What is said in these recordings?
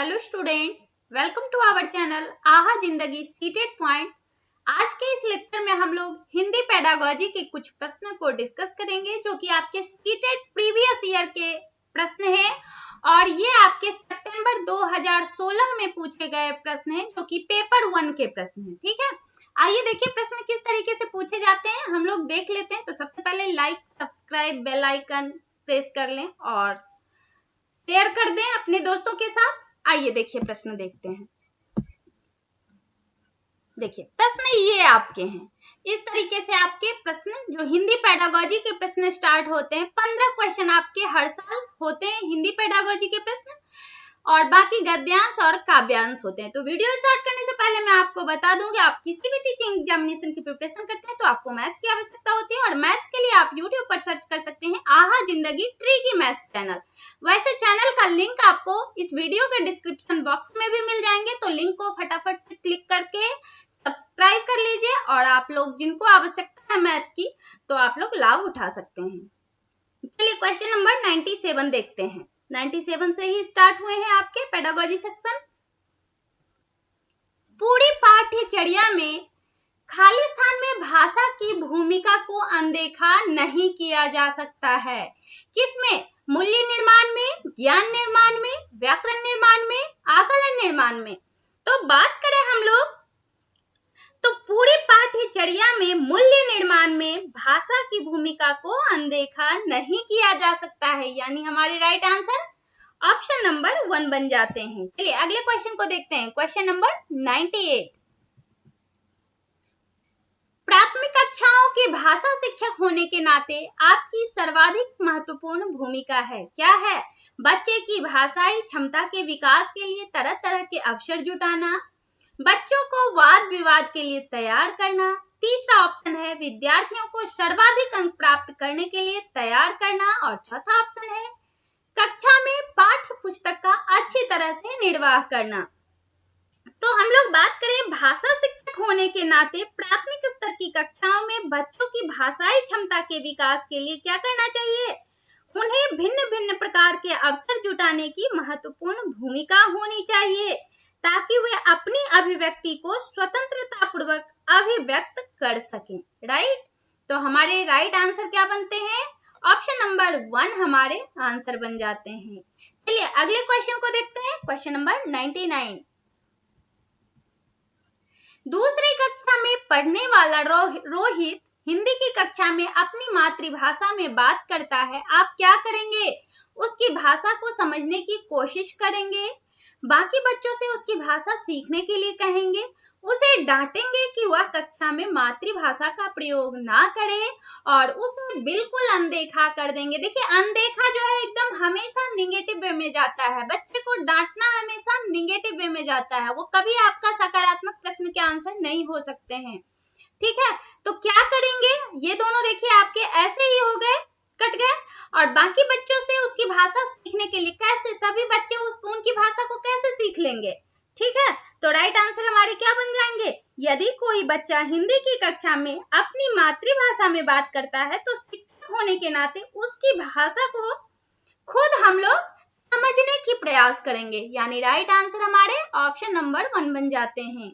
Hello students, welcome to our channel Aha Zindagi seated point. आज के इस लेक्चर में हम लोग हिंदी पेडागोजी के कुछ प्रश्न को डिस्कस करेंगे जो कि आपके सीटेड प्रीवियस ईयर के प्रश्न हैं और ये आपके सितंबर 2016 में पूछे गए प्रश्न हैं जो कि पेपर 1 के प्रश्न हैं। ठीक है, आइए देखिए प्रश्न किस तरीके से पूछे जाते हैं, हम लोग देख लेते हैं। तो सबसे पहले like, subscribe, bell icon press कर लें और शेयर कर दें अपने दोस्तों के साथ। आइए देखिए प्रश्न देखते हैं। देखिए प्रश्न ये आपके हैं, इस तरीके से आपके प्रश्न जो हिंदी पेडागोजी के प्रश्न स्टार्ट होते हैं। 15 क्वेश्चन आपके हर साल होते हैं हिंदी पेडागोजी के प्रश्न और बाकी गद्यांश और काव्यांश होते हैं। तो वीडियो स्टार्ट करने से पहले मैं आपको बता दूं कि आप किसी भी टीचिंग एग्जामिनेशन की प्रिपरेशन करते हैं तो आपको मैथ्स की आवश्यकता होती है और मैथ्स के लिए आप यूट्यूब पर सर्च कर सकते हैं आहा जिंदगी ट्रिकी मैथ्स चैनल। वैसे चैनल का लिंक आपको इस वीडियो के डिस्क्रिप्शन बॉक्स में भी मिल जाएंगे, तो लिंक को फटाफट से क्लिक करके सब्सक्राइब कर लीजिए और आप लोग जिनको आवश्यकता है मैथ की तो आप लोग लाभ उठा सकते हैं। चलिए क्वेश्चन नंबर 97 देखते हैं। 97 से ही स्टार्ट हुए हैं आपके पेडागोजी सेक्शन। पूरी पाठ्यचर्या में खाली स्थान में भाषा की भूमिका को अनदेखा नहीं किया जा सकता है। किसमें? मूल्य निर्माण में, ज्ञान निर्माण में, व्याकरण निर्माण में, आकलन निर्माण में। तो बात करें हम लोग तो पूरी पाठ्यचर्या में मूल्य निर्माण में भाषा की भूमिका को अनदेखा नहीं किया जा सकता है, यानी हमारे राइट आंसर ऑप्शन नंबर 1 बन जाते हैं। चलिए अगले क्वेश्चन को देखते हैं। Question number 98। प्राथमिक कक्षाओं के भाषा शिक्षक होने के नाते आपकी सर्वाधिक महत्वपूर्ण भूमिका है। क्या है? बच्चे की भाषाई क्षमता के विकास के लिए तरह तरह के अवसर जुटाना, बच्चों को वाद विवाद के लिए तैयार करना। तीसरा ऑप्शन है विद्यार्थियों को सर्वाधिक अंक प्राप्त करने के लिए तैयार करना और चौथा ऑप्शन है कक्षा में पाठ्य पुस्तक का अच्छी तरह से निर्वाह करना। तो हम लोग बात करें भाषा शिक्षक होने के नाते प्राथमिक स्तर की कक्षाओं में बच्चों की भाषाई क्षमता के विकास के लिए क्या करना चाहिए? उन्हें भिन्न भिन्न प्रकार के अवसर जुटाने की महत्वपूर्ण भूमिका होनी चाहिए ताकि वे अपनी अभिव्यक्ति को स्वतंत्रता पूर्वक अभिव्यक्त कर सकें। राइट, तो हमारे राइट आंसर क्या बनते हैं? ऑप्शन नंबर 1 हमारे आंसर बन जाते हैं। चलिए अगले क्वेश्चन को देखते हैं। Question number 99। दूसरी कक्षा में पढ़ने वाला रोहित हिंदी की कक्षा में अपनी मातृभाषा में बात करता है। आप क्या करेंगे? उसकी भाषा को समझने की कोशिश करेंगे, बाकी बच्चों से उसकी भाषा सीखने के लिए कहेंगे, उसे डांटेंगे कि वह कक्षा में मातृभाषा का प्रयोग ना करे और उसे बिल्कुल अनदेखा कर देंगे। देखिए अनदेखा जो है एकदम हमेशा निगेटिव वे में जाता है, बच्चे को डांटना हमेशा निगेटिव वे में जाता है, वो कभी आपका सकारात्मक प्रश्न के आंसर नहीं हो सकते हैं। ठीक है, तो क्या करेंगे? ये दोनों देखिए आपके ऐसे ही हो गए, कट गए, और बाकी बच्चों से उसकी भाषा सीखने के लिए कैसे? सभी बच्चे उनकी भाषा को कैसे सीख लेंगे? ठीक है, तो राइट आंसर हमारे क्या बन जाएंगे? यदि कोई बच्चा हिंदी की कक्षा में अपनी मातृभाषा में बात करता है तो शिक्षक होने के नाते उसकी भाषा को खुद हम लोग समझने की प्रयास करेंगे, यानी राइट आंसर हमारे ऑप्शन नंबर 1 बन जाते हैं।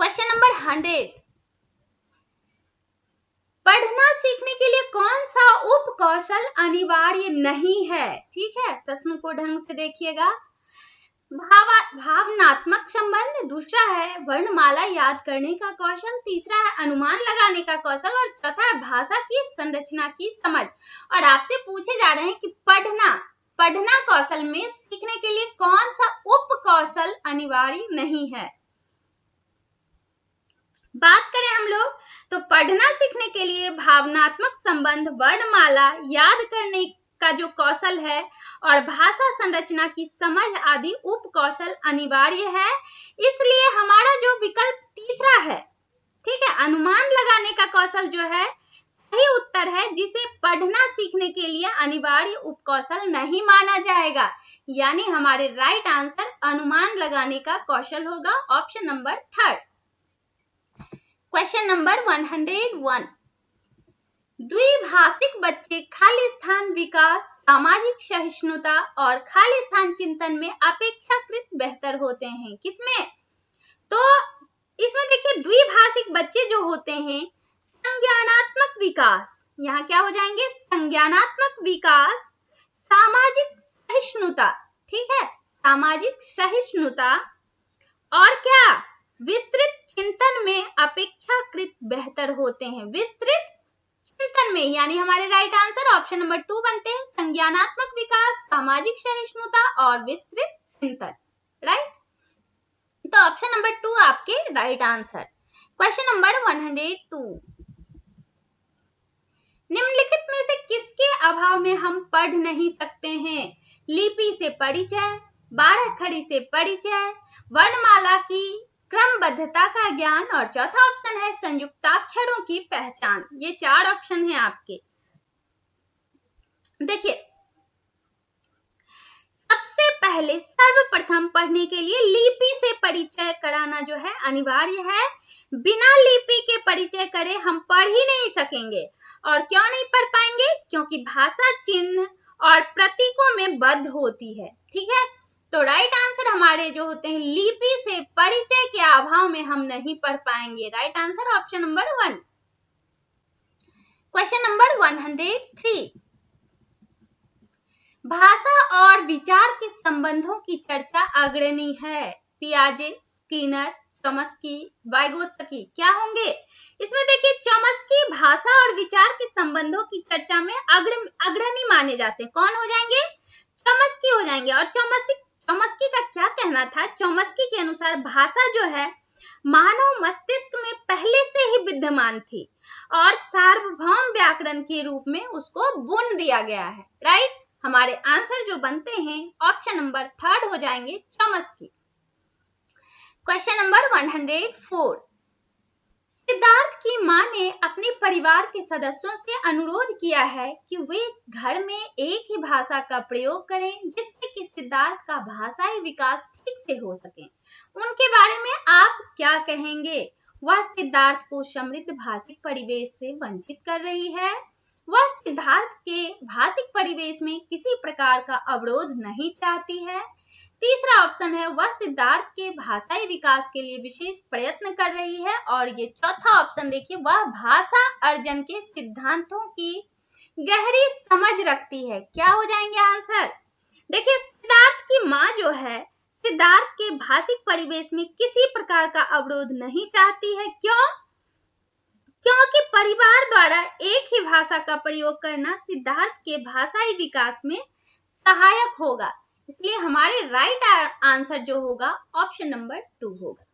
Question number 100। पढ़ना सीखने के लिए कौन सा उप कौशल अनिवार्य नहीं है? ठीक है, प्रश्न को ढंग से देखिएगा। भावनात्मक संबंध, दूसरा है वर्णमाला याद करने का कौशल, तीसरा है अनुमान लगाने का कौशल और चौथा है भाषा की संरचना की समझ। और आपसे पूछे जा रहे हैं कि पढ़ना कौशल में सीखने के लिए कौन सा उप कौशल अनिवार्य नहीं है? बात करें हम लोग तो पढ़ना सीखने के लिए भावनात्मक संबंध, वर्णमाला याद करने का जो कौशल है और भाषा संरचना की समझ आदि उप कौशल अनिवार्य है। इसलिए हमारा जो विकल्प तीसरा है, ठीक है, अनुमान लगाने का कौशल जो है सही उत्तर है, जिसे पढ़ना सीखने के लिए अनिवार्य उप कौशल नहीं माना जाएगा, यानी हमारे राइट आंसर अनुमान लगाने का कौशल होगा, ऑप्शन नंबर 3। Question number 101। द्विभाषिक बच्चे खाली स्थान विकास सामाजिक सहिष्णुता और खालिस्तान चिंतन में अपेक्षाकृत बेहतर होते हैं। किसमें? तो इसमें देखिए द्विभाषिक बच्चे जो होते हैं, संज्ञानात्मक विकास, यहाँ क्या हो जाएंगे? संज्ञानात्मक विकास, सामाजिक सहिष्णुता, ठीक है, सामाजिक सहिष्णुता और क्या? विस्तृत चिंतन में अपेक्षाकृत बेहतर होते हैं। विस्तृत चिंतन में, यानी हमारे राइट आंसर ऑप्शन नंबर 2 बनते हैं, संज्ञानात्मक विकास, सामाजिक सहिष्णुता और विस्तृत चिंतन, राइट। तो ऑप्शन नंबर 2 आपके राइट आंसर। क्वेश्चन नंबर 102, निम्नलिखित में से किसके अभाव में हम पढ़ नहीं सकते हैं? लिपि से परिचय, बारहखड़ी से परिचय, वर्णमाला की क्रमबद्धता का ज्ञान और चौथा ऑप्शन है संयुक्ताक्षरों की पहचान। ये 4 ऑप्शन हैं आपके। देखिए सबसे पहले सर्वप्रथम पढ़ने के लिए लिपि से परिचय कराना जो है अनिवार्य है। बिना लिपि के परिचय करे हम पढ़ ही नहीं सकेंगे। और क्यों नहीं पढ़ पाएंगे? क्योंकि भाषा चिन्ह और प्रतीकों में बद्ध होती है, ठीक है। तो राइट आंसर हमारे जो होते हैं, लिपि से परिचय के अभाव में हम नहीं पढ़ पाएंगे। Right answer option number 1। Question number 103, भाषा और विचार के संबंधों की चर्चा अग्रणी है। पियाजे, स्किनर, चॉम्स्की, वाइगोत्स्की क्या होंगे? इसमें देखिए चॉम्स्की भाषा और विचार के संबंधों की चर्चा में अग्रणी माने जाते हैं। कौन हो जाएंगे? चॉम्स्की हो जाएंगे। और चॉम्स्की का क्या कहना था? चॉम्स्की के अनुसार भाषा जो है मानव मस्तिष्क में पहले से ही विद्यमान थी और सार्वभौम व्याकरण के रूप में उसको बुन दिया गया है, राइट। हमारे आंसर जो बनते हैं ऑप्शन नंबर 3 हो जाएंगे, चॉम्स्की। क्वेश्चन नंबर 104, सिद्धार्थ की मां ने अपने परिवार के सदस्यों से अनुरोध किया है कि वे घर में एक ही भाषा का प्रयोग करें जिससे कि सिद्धार्थ का भाषाई विकास ठीक से हो सके। उनके बारे में आप क्या कहेंगे? वह सिद्धार्थ को समृद्ध भाषिक परिवेश से वंचित कर रही है। वह सिद्धार्थ के भाषिक परिवेश में किसी प्रकार का अवरोध नहीं चाहती है। तीसरा ऑप्शन है वह सिद्धार्थ के भाषाई विकास के लिए विशेष प्रयत्न कर रही है। और ये चौथा ऑप्शन देखिए, वह भाषा अर्जन के सिद्धांतों की गहरी समझ रखती है। क्या हो जाएंगे आंसर? देखिए सिद्धार्थ की मां जो है सिद्धार्थ के भाषिक परिवेश में किसी प्रकार का अवरोध नहीं चाहती है। क्यों? क्योंकि परिवार द्वारा एक ही भाषा का प्रयोग करना सिद्धार्थ के भाषाई विकास में सहायक होगा। इसलिए हमारे राइट आंसर जो होगा ऑप्शन नंबर 2 होगा।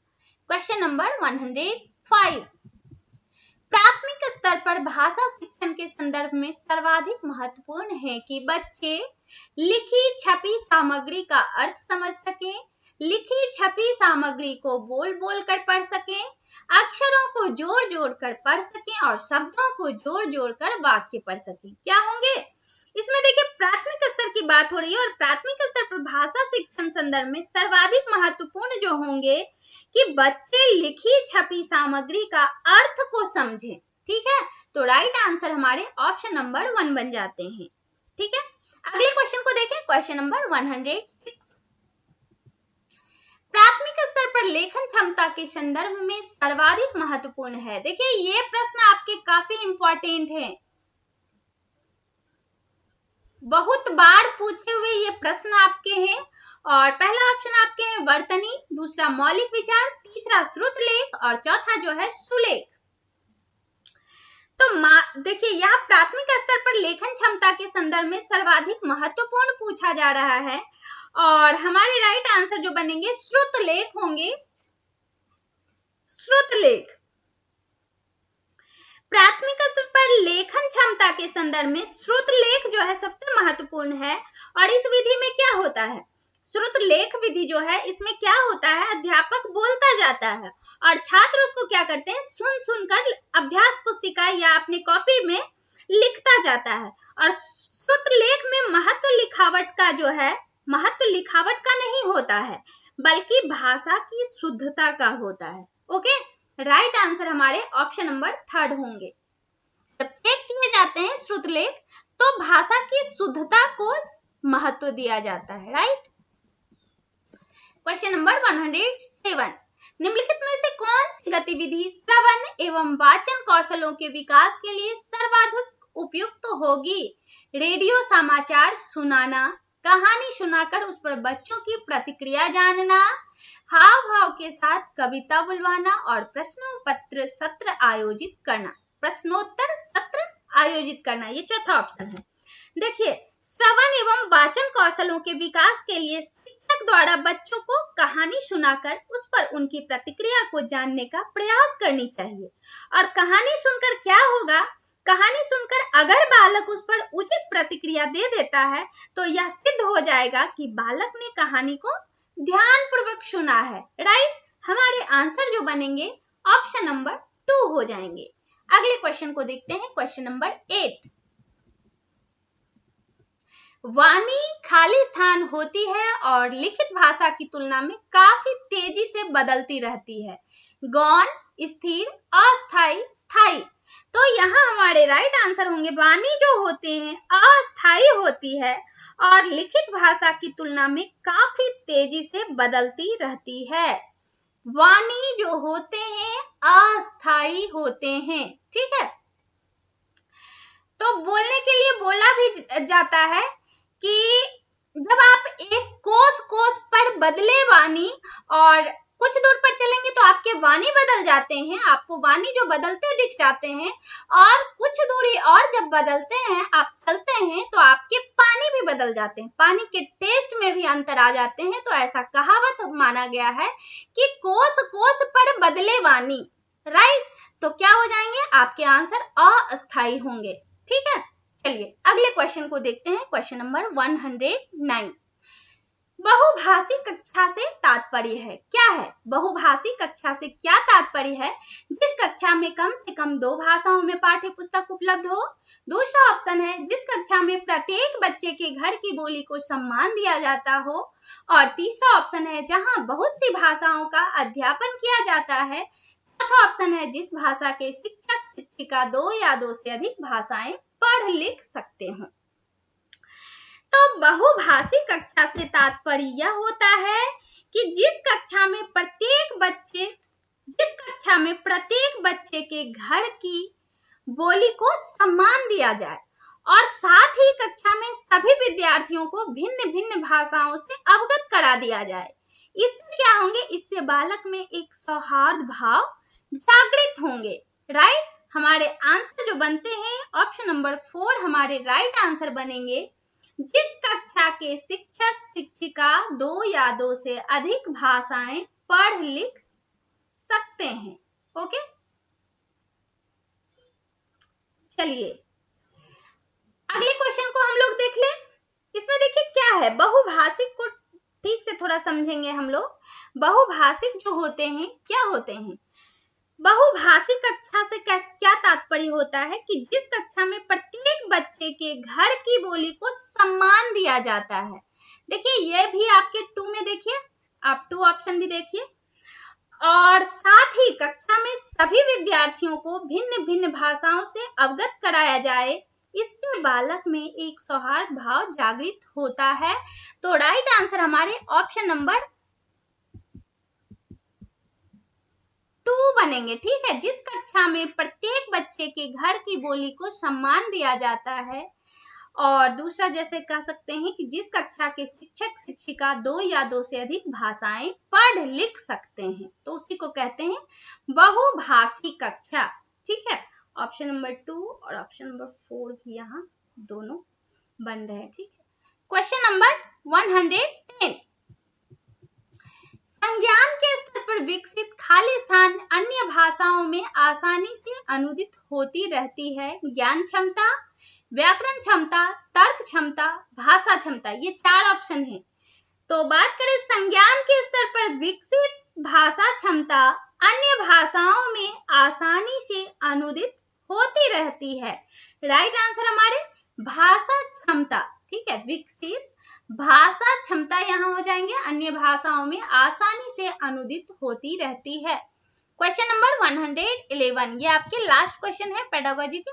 क्वेश्चन नंबर 105, प्राथमिक स्तर पर भाषा शिक्षण के संदर्भ में सर्वाधिक महत्वपूर्ण है कि बच्चे लिखी छपी सामग्री का अर्थ समझ सकें, लिखी छपी सामग्री को बोल बोल कर पढ़ सकें, अक्षरों को जोड़ जोड़ कर पढ़ सकें और शब्दों को जोड़ जोड़ कर वाक्य पढ़ सकें। क्या होंगे? इसमें देखिए प्राथमिक स्तर की बात हो रही है और प्राथमिक स्तर पर भाषा शिक्षण संदर्भ में सर्वाधिक महत्वपूर्ण जो होंगे कि बच्चे लिखी छपी सामग्री का अर्थ को समझें, ठीक है। तो राइट आंसर हमारे ऑप्शन नंबर 1 बन जाते हैं, ठीक है। अगले क्वेश्चन को देखें, क्वेश्चन नंबर 106, प्राथमिक स्तर पर लेखन क्षमता के संदर्भ में सर्वाधिक महत्वपूर्ण है। देखिए ये प्रश्न आपके काफी इंपॉर्टेंट है, बहुत बार पूछे हुए ये प्रश्न आपके हैं। और पहला ऑप्शन आपके हैं वर्तनी, दूसरा मौलिक विचार, तीसरा श्रुत लेख और चौथा जो है सुलेख। तो देखिए यहाँ प्राथमिक स्तर पर लेखन क्षमता के संदर्भ में सर्वाधिक महत्वपूर्ण पूछा जा रहा है और हमारे राइट आंसर जो बनेंगे श्रुत लेख होंगे। श्रुत लेख प्राथमिक स्तर पर लेखन क्षमता के संदर्भ में श्रुत लेख जो है सबसे महत्वपूर्ण है। और इस विधि में क्या होता है? श्रुत लेख विधि जो है इसमें क्या होता है, अध्यापक बोलता जाता है और छात्र उसको क्या करते हैं, सुन सुनकर अभ्यास पुस्तिका या अपनी कॉपी में लिखता जाता है। और श्रुत लेख में महत्व लिखावट का जो है, महत्व लिखावट का नहीं होता है बल्कि भाषा की शुद्धता का होता है। ओके, राइट आंसर हमारे ऑप्शन नंबर 3 होंगे। जब चेक किए जाते हैं श्रुत लेख तो तो भाषा की शुद्धता को महत्व दिया जाता है, राइट। क्वेश्चन नंबर 107, निम्नलिखित में से कौन सी गतिविधि श्रवण एवं वाचन कौशलों के विकास के लिए सर्वाधिक उपयुक्त होगी? रेडियो समाचार सुनाना, कहानी सुनाकर उस पर बच्चों की प्रतिक्रिया जानना, हाव भाव के साथ कविता बुलवाना और प्रश्नोत्तर सत्र आयोजित करना। ये चौथा ऑप्शन है। देखिए, श्रवण एवं वाचन कौशलों के विकास के लिए शिक्षक द्वारा बच्चों को कहानी सुनाकर उस पर उनकी प्रतिक्रिया को जानने का प्रयास करनी चाहिए। और कहानी सुनकर क्या होगा? कहानी सुनकर अगर बालक उस पर उचित प्रतिक्रिया दे देता है तो यह सिद्ध हो जाएगा कि बालक ने कहानी को ध्यानपूर्वक सुना है, राइट। हमारे आंसर जो बनेंगे ऑप्शन नंबर 2 हो जाएंगे। अगले क्वेश्चन को देखते हैं, क्वेश्चन नंबर 8। वाणी खाली स्थान होती है और लिखित भाषा की तुलना में काफी तेजी से बदलती रहती है। गौण, स्थिर, अस्थायी, स्थायी। तो यहाँ हमारे राइट आंसर होंगे वाणी जो होते हैं अस्थायी होती है और लिखित भाषा की तुलना में काफी तेजी से बदलती रहती है। वाणी जो होते हैं अस्थायी होते हैं, ठीक है। तो बोलने के लिए बोला भी जाता है कि जब आप एक कोस पर बदले वाणी और कुछ दूर पर चलेंगे तो आपके वाणी बदल जाते हैं, आपको वाणी जो बदलते दिख जाते हैं, और कुछ दूरी और जब बदलते हैं आप चलते हैं तो आपके पानी भी बदल जाते हैं, पानी के टेस्ट में भी अंतर आ जाते हैं। तो ऐसा कहावत माना गया है कि कोस पर बदले वाणी, राइट। तो क्या हो जाएंगे? आपके आंसर अस्थायी होंगे, ठीक है। चलिए अगले क्वेश्चन को देखते हैं, क्वेश्चन नंबर 109। बहुभाषी कक्षा से तात्पर्य है? क्या है बहुभाषी कक्षा से? क्या तात्पर्य है? जिस कक्षा में कम से कम 2 भाषाओं में पाठ्य पुस्तक उपलब्ध हो। दूसरा ऑप्शन है जिस कक्षा में प्रत्येक बच्चे के घर की बोली को सम्मान दिया जाता हो। और तीसरा ऑप्शन है जहां बहुत सी भाषाओं का अध्यापन किया जाता है। चौथा ऑप्शन है जिस भाषा के शिक्षक शिक्षिका 2 या 2 से अधिक भाषाएं पढ़ लिख सकते हो। तो बहुभाषी कक्षा से तात्पर्य यह होता है कि जिस कक्षा में प्रत्येक बच्चे के घर की बोली को सम्मान दिया जाए और साथ ही कक्षा में सभी विद्यार्थियों को भिन्न भिन्न भाषाओं से अवगत करा दिया जाए। इससे क्या होंगे? इससे बालक में एक सौहार्द भाव जागृत होंगे, राइट। हमारे आंसर जो बनते हैं ऑप्शन नंबर 4 हमारे राइट आंसर बनेंगे। जिस कक्षा के शिक्षक शिक्षिका 2 या 2 से अधिक भाषाएं पढ़ लिख सकते हैं। ओके, चलिए अगले क्वेश्चन को हम लोग देख लें। इसमें देखिए क्या है, बहुभाषिक को ठीक से थोड़ा समझेंगे हम लोग। बहुभाषिक जो होते हैं क्या होते हैं? बहुभाषी कक्षा से क्या तात्पर्य होता है कि जिस कक्षा में प्रत्येक बच्चे के घर की बोली को सम्मान दिया जाता है। देखिए ये भी आपके 2 में देखिए, आप 2 ऑप्शन भी देखिए। और साथ ही कक्षा में सभी विद्यार्थियों को भिन्न भिन्न भाषाओं से अवगत कराया जाए, इससे बालक में एक सौहार्द भाव जागृत होता है। तो राइट आंसर हमारे ऑप्शन नंबर 2 बनेंगे, ठीक है। जिस कक्षा में प्रत्येक बच्चे के घर की बोली को सम्मान दिया जाता है। और दूसरा जैसे कह सकते हैं कि जिस कक्षा के शिक्षक शिक्षिका 2 या 2 से अधिक भाषाएं पढ़ लिख सकते हैं, तो उसी को कहते हैं बहुभाषी कक्षा, ठीक है। ऑप्शन नंबर 2 और ऑप्शन नंबर 4 भी यहाँ दोनों बन रहे हैं, ठीक है। Question number 110। संज्ञान के स्तर पर विकसित खाली स्थान अन्य भाषाओं में आसानी से अनुदित होती रहती है। ज्ञान क्षमता, व्याकरण क्षमता, तर्क क्षमता, भाषा क्षमता, ये 4 ऑप्शन है। तो बात करें संज्ञान के स्तर पर विकसित भाषा क्षमता अन्य भाषाओं में आसानी से अनुदित होती रहती है। राइट आंसर हमारे भाषा क्षमता, ठीक है। विकसित भाषा क्षमता यहाँ हो जाएंगे, अन्य भाषाओं में आसानी से अनुदित होती रहती है। क्वेश्चन नंबर 111, ये आपके लास्ट क्वेश्चन है पेडागोजी के।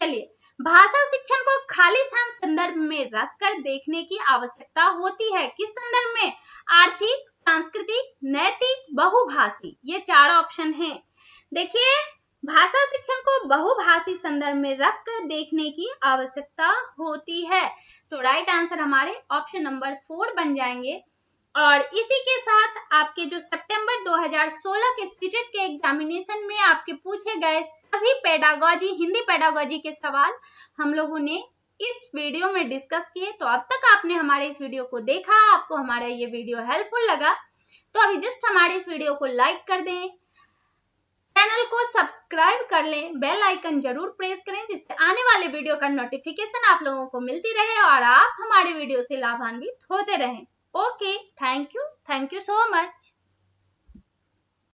चलिए भाषा शिक्षण को खाली स्थान संदर्भ में रखकर देखने की आवश्यकता होती है। किस संदर्भ में? आर्थिक, सांस्कृतिक, नैतिक, बहुभाषी, ये 4 ऑप्शन हैं। देखिए, भाषा शिक्षण को बहुभाषी संदर्भ में रखकर देखने की आवश्यकता होती है। तो राइट आंसर हमारे ऑप्शन नंबर 4 बन जाएंगे। और इसी के साथ आपके जो सितंबर 2016 के सीटेट के एग्जामिनेशन में आपके पूछे गए सभी पेडागोजी, हिंदी पेडागोजी के सवाल हम लोगों ने इस वीडियो में डिस्कस किए। तो अब तक आपने हमारे इस वीडियो को देखा, आपको हमारा ये वीडियो हेल्पफुल लगा, तो अभी जस्ट हमारे इस वीडियो को लाइक कर दें, चैनल को सब्सक्राइब कर लें, बेल आइकन जरूर प्रेस करें, जिससे आने वाले वीडियो का नोटिफिकेशन आप लोगों को मिलती रहे और आप हमारे वीडियो से लाभान्वित होते रहें। Okay, thank you so much.